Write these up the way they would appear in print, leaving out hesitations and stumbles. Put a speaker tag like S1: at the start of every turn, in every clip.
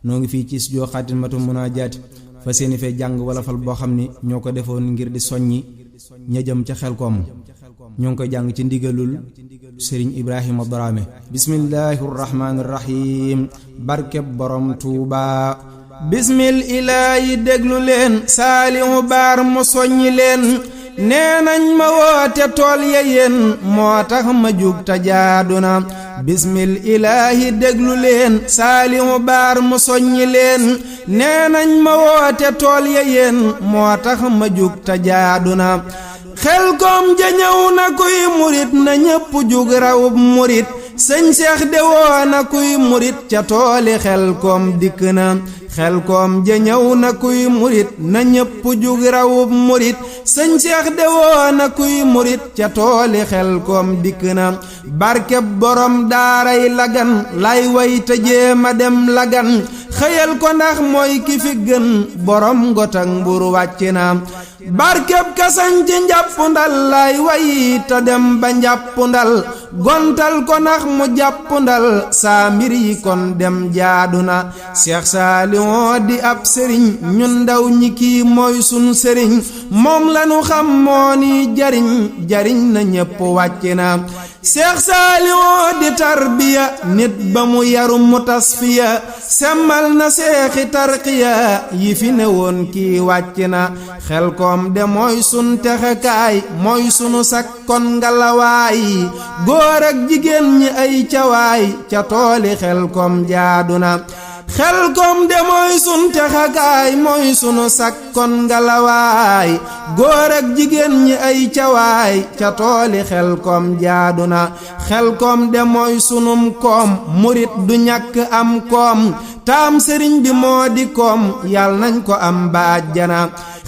S1: noo ngi fii ci studio Xaatimatul Munaajaat fa seeni fee jàng wala fal boo xam ni ñoo ko defoon ngir di soññi ña jëm ca Xelkom ñoo ngi koy jàng ci ndigalul Sëriñ Ibrahima Dramé. bismillahir rahmanir rahim barkeb borom Tuuba. bismil ilaahi déglu leen Saalihu Baar mu soññi leen nee nañ ma woote tool ya yéen moo tax ma jug ta jaadu na. bismil ilaahi déglu leen Saalihu Baar mu soññi leen nee nañ ma woote tool ya yéen moo tax ma jug ta jaadu na. Xelkom ja ñëw na kuy murit na ñépp jug rawub murit sëñ Seex de woo na kuy murit ca tooli Xelkom dikk na. Xelkom ja ñëw na kuy murit na ñépp jug rawub murit sëñ Seex de woo na kuy murit ca tooli Xelkom dikk na. barkeb borom daaray Lagan lay way te jéema dem Lagan xëyal ko ndax mooy ki fi gën borom ngotak mbur wàcc na. barkeb kasañ ci njàppundal lay way te dem ba njàppundal gontal ko nax mu jàppundal saa mbir yi kon dem jaadu na. Seex Saalihu di ab sëriñ ñun ndaw ñi kii mooy sun sëriñ moom lanu xam moo ni jariñ na ñépp wàcc na. Seex Saalihu di tarbiya nit ba mu yaru mu tasfiya semmal na seexi tarqiya yi fi ne woon kii wàcc na. Xelkom de mooy sun texekaay mooy sunu sakkon ngalawaay góor ak jigéen ñi ay cawaay ca tooli Xelkom jaadu na. Xelkom de mooy sun texekaay mooy sunu sakkon ngalawaay góor ak jigéen ñi ay cawaay ca tooli Xelkom jaadu na. Xelkom de mooy sunum koom murit du ñàkk am koom taam sëriñ bi moo di koom yal nañ ko am ba àjjana.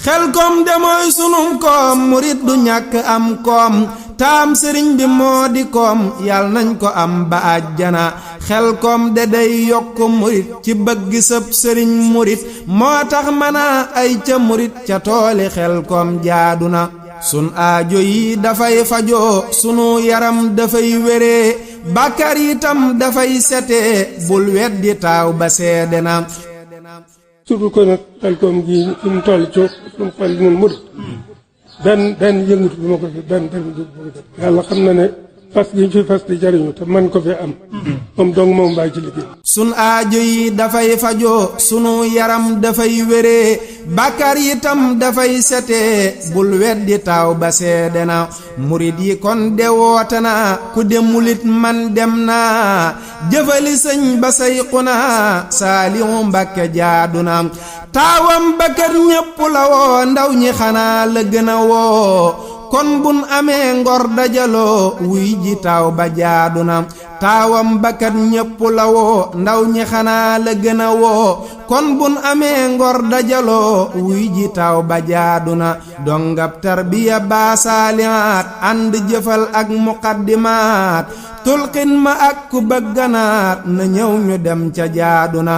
S1: Xelkom de mooy sunum koom murit du ñàkk am koom taam sëriñ bi moo di koom yal nañ ko am ba àjjana. Xelkom de day yokk murit ci bëgg sëb sëriñ murit moo tax mana ay ca murit ca tooli Xelkom jaadu na. sun aajo yi dafay fajoo sunu yaram dafay wéree bàkkaar itam dafay setee bul weddi taaw ba seede na.
S2: surtout ko nag Xelkom gi fi mu toll ci suñu xel ñun murit benn yëngatu bi ma ko fi benn jóg ma ko def yàlla xam na ne fas gi ñu fi fas di jariñu te man ko fi am moom dong moom bàyyi ci liggéey.
S1: sun aajo yi dafay fajoo sunu yaram dafay wéree bàkkaar itam dafay setee bul weddi taaw ba seede na. murit yi kon de woote na ku demulit man dem naa jëfali sëñ ba sayquna Saalihu Mbàkke jaadu na. taawam bakkat ñépp la woo ndaw ñi xanaa la gën a woo kon bun amee ngor dajaloo wuy ji taaw ba jaadu na. taawam bakkat ñépp la woo ndaw ñi xanaa la gën a woo kon bun amee ngor dajaloo wuy ji taaw ba jaadu na. dongab tarbiya baa saalihaat ànd jëfal ak muqaddimaat tulqin ma ak ku bëgganaat na ñëw ñu dem ca jaadu na.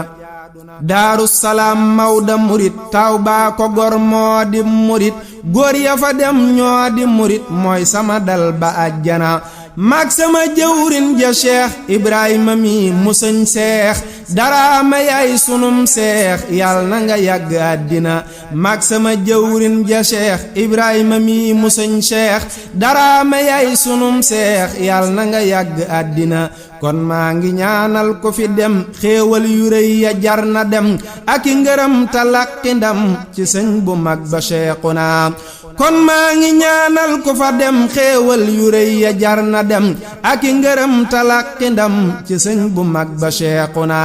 S1: Daaru Salaam Mawda murit taw baa ko gor moo di murit góor ya fa dem ñoo di murit mooy sama dal ba àjjana. maag sama jëwrin ja Cheikh Ibrahima mi mu sëñ Seex Dramé yaay sunum seex yal na nga yàgg àddina. maag sama jëwrin ja Cheikh Ibrahima mi mu sëñ Seex Dramé yaay sunum seex yal na nga yàgg àddina. kon maa ngi ñaanal ko fi dem xéewal yu rëy ya jar na dem ak i ngërëm talaqi ndam ci sëñ bu mag ba Seexuna. kon maa ngi ñaanal ko fa dem xéewal yu rëy ya jar na dem ak i ngërëm talaqi ndam ci sëñ bu mag ba Seexuna.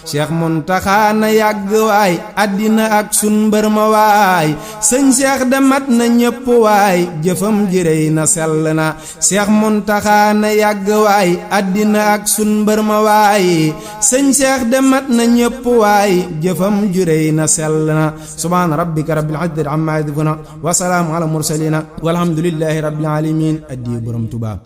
S1: Seex Muntaxa na yàgg waay àddina ak sun mbër ma waay sëñ Seex de mat na ñépp waay jëfam ji rëy na sell na. Seex Muntaxa na yàgg waay àddina ak sun mbër ma waay sëñ Seex de mat na ñépp waay jëfam ju rëy na sell na. subhaana rabbika rabbil izzati amma yasifuna wa salaamun ala mursalina walhamdulillahi rabbil alamin addi borom Tuubaa.